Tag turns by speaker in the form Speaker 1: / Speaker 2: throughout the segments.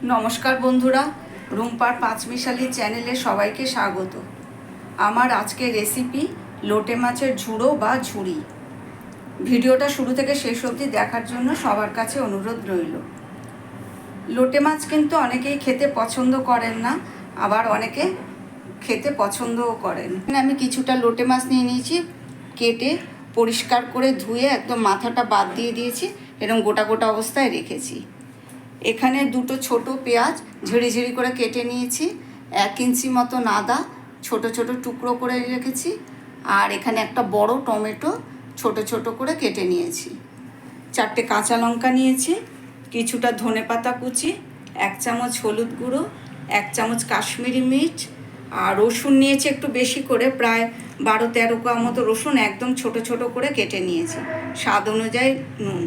Speaker 1: নমস্কার বন্ধুরা, রুম্পার পাঁচমিশালি চ্যানেলে সবাইকে স্বাগত। আমার আজকের রেসিপি লোটে মাছের ঝুড়ো বা ঝুড়ি। ভিডিওটা শুরু থেকে শেষ অবধি দেখার জন্য সবার কাছে অনুরোধ রইল। লোটে মাছ কিন্তু অনেকেই খেতে পছন্দ করেন না, আবার অনেকে খেতে পছন্দও করেন। আমি কিছুটা লোটে মাছ নিয়ে নিয়েছি, কেটে পরিষ্কার করে ধুয়ে একদম মাথাটা বাদ দিয়ে দিয়েছি, এরকম গোটা গোটা অবস্থায় রেখেছি। এখানে দুটো ছোট পেঁয়াজ ঝিরি ঝিরি করে কেটে নিয়েছি, 1 ইঞ্চি মতো আদা ছোট ছোট টুকরো করে রেখেছি, আর এখানে একটা বড় টমেটো ছোট ছোট করে কেটে নিয়েছি। 4টে কাঁচা লঙ্কা নিয়েছি, কিছুটা ধনেপাতা কুচি, 1 চামচ হলুদ গুঁড়ো, 1 চামচ কাশ্মীরি মির্চ, আর রসুন নিয়েছি একটু বেশি করে, প্রায় 12-13 কোয়া মতো রসুন একদম ছোট ছোট করে কেটে নিয়েছি, স্বাদ অনুযায়ী নুন।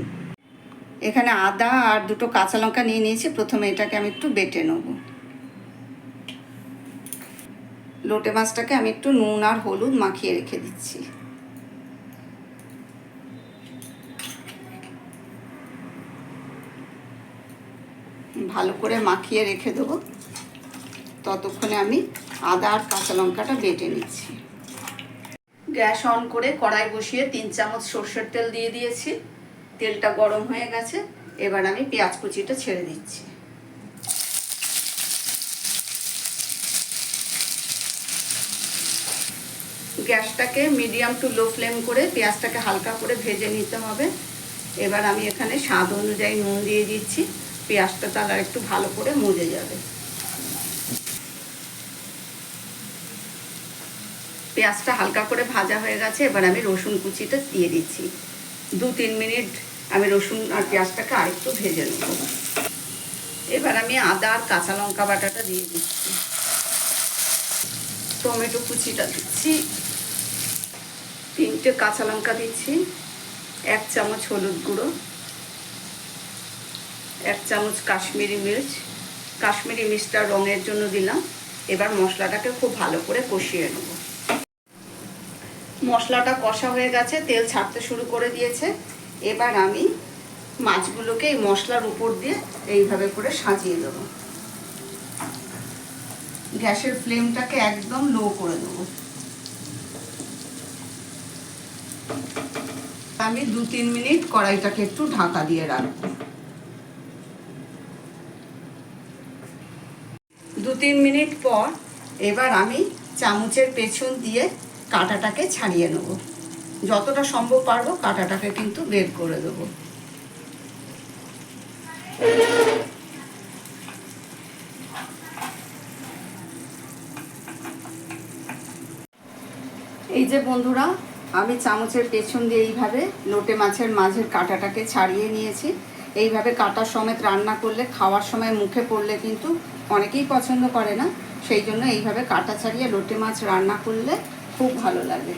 Speaker 1: এখানে আদা আর দুটো কাঁচা লঙ্কা নিয়ে নিয়েছি। প্রথমে এটাকে আমি একটু বেটে নেব। লোটে মাছটাকে আমি একটু নুন আর হলুদ মাখিয়ে রেখে দিচ্ছি। ভালো করে মাখিয়ে রেখে দেবো, ততক্ষণে আমি আদা আর কাঁচা লঙ্কাটা বেটে নিচ্ছি। গ্যাস অন করে কড়াই বসিয়ে 3 চামচ সর্ষের তেল দিয়ে দিয়েছি। তেলটা গরম হয়ে গেছে, এবার আমি পেঁয়াজ কুচিটা ছেড়ে দিচ্ছি। গ্যাসটাকে মিডিয়াম টু লো ফ্লেম করে পেঁয়াজটাকে হালকা করে ভেজে নিতে হবে। এবার আমি এখানে স্বাদ অনুযায়ী নুন দিয়ে দিচ্ছি। পেঁয়াজটা তাহলে একটু ভালো করে মজে যাবে। পেঁয়াজটা হালকা করে ভাজা হয়ে গেছে, এবার আমি রসুন কুচিটা দিয়ে দিচ্ছি। 2-3 মিনিট আমি রসুন আর পেঁয়াজটাকে আরেকটু ভেজে নেব। এবার আমি আদা আর কাঁচা লঙ্কা বাটাটা দিয়ে দিচ্ছি, টমেটো কুচিটা দিচ্ছি, 3টে কাঁচা লঙ্কা দিচ্ছি, 1 চামচ হলুদ গুঁড়ো, 1 চামচ কাশ্মীরি মির্চ। কাশ্মীরি মির্চটা রঙের জন্য দিলাম। এবার মশলাটাকে খুব ভালো করে কষিয়ে নেব। মশলাটা কষা হয়ে গেছে, তেল ছাড়তে শুরু করে দিয়েছে। এবার আমি মাছগুলোকে এই মশলার উপর দিয়ে এইভাবে করে সাজিয়ে দেব। গ্যাসের ফ্লেমটাকে একদম লো করে দেব। আমি 2-3 মিনিট কড়াইটাকে একটু ঢাকা দিয়ে রাখবো। 2-3 মিনিট পর এবার আমি চামচের পেছন দিয়ে কাঁটাটাকে ছাড়িয়ে নেব। যতটা সম্ভব পারবো কাঁটাটাকে কিন্তু বের করে দেব। এই যে বন্ধুরা, আমি চামচের পেছন দিয়ে এইভাবে লোটে মাছের মাঝের কাঁটাটাকে ছাড়িয়ে নিয়েছি। এইভাবে কাঁটা সমেত রান্না করলে খাওয়ার সময় মুখে পড়লে কিন্তু অনেকেই পছন্দ করে না, সেই জন্য এইভাবে কাঁটা ছাড়িয়ে লোটে মাছ রান্না করলে খুব ভালো লাগে।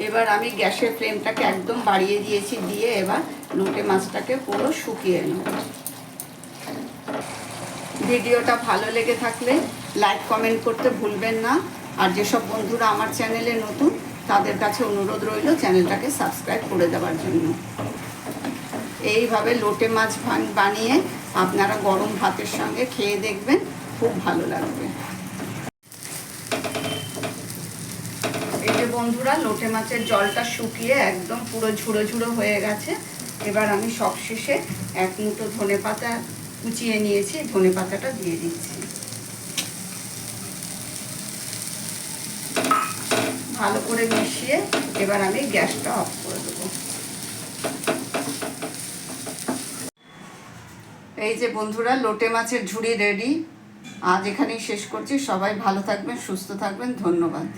Speaker 1: এবার আমি গ্যাসের ফ্লেমটাকে একদম বাড়িয়ে দিয়েছি, দিয়ে এবার লোটে মাছটাকে পুরো শুকিয়ে নেব। ভিডিওটা ভালো লেগে থাকলে লাইক কমেন্ট করতে ভুলবেন না। আর যেসব বন্ধুরা আমার চ্যানেলে নতুন, তাদের কাছে অনুরোধ রইল চ্যানেলটাকে সাবস্ক্রাইব করে দেওয়ার জন্য। এইভাবে লোটে মাছ বানিয়ে আপনারা গরম ভাতের সঙ্গে খেয়ে দেখবেন, খুব ভালো লাগবে। এই যে বন্ধুরা, লোটে মাছের জলটা শুকিয়ে একদম পুরো ঝুড়ো ঝুড়ো হয়ে গেছে। এবার আমি সবশেষে 1 মুঠো ধনেপাতা কুচিয়ে নিয়েছি, ধনেপাতাটা দিয়ে দিচ্ছি। ভালো করে মিশিয়ে এবার আমি গ্যাসটা অফ করে দেবো। এই যে বন্ধুরা, লোটে মাছের ঝুড়ি রেডি। আজ এখানেই শেষ করছি। সবাই ভালো থাকবেন, সুস্থ থাকবেন। ধন্যবাদ।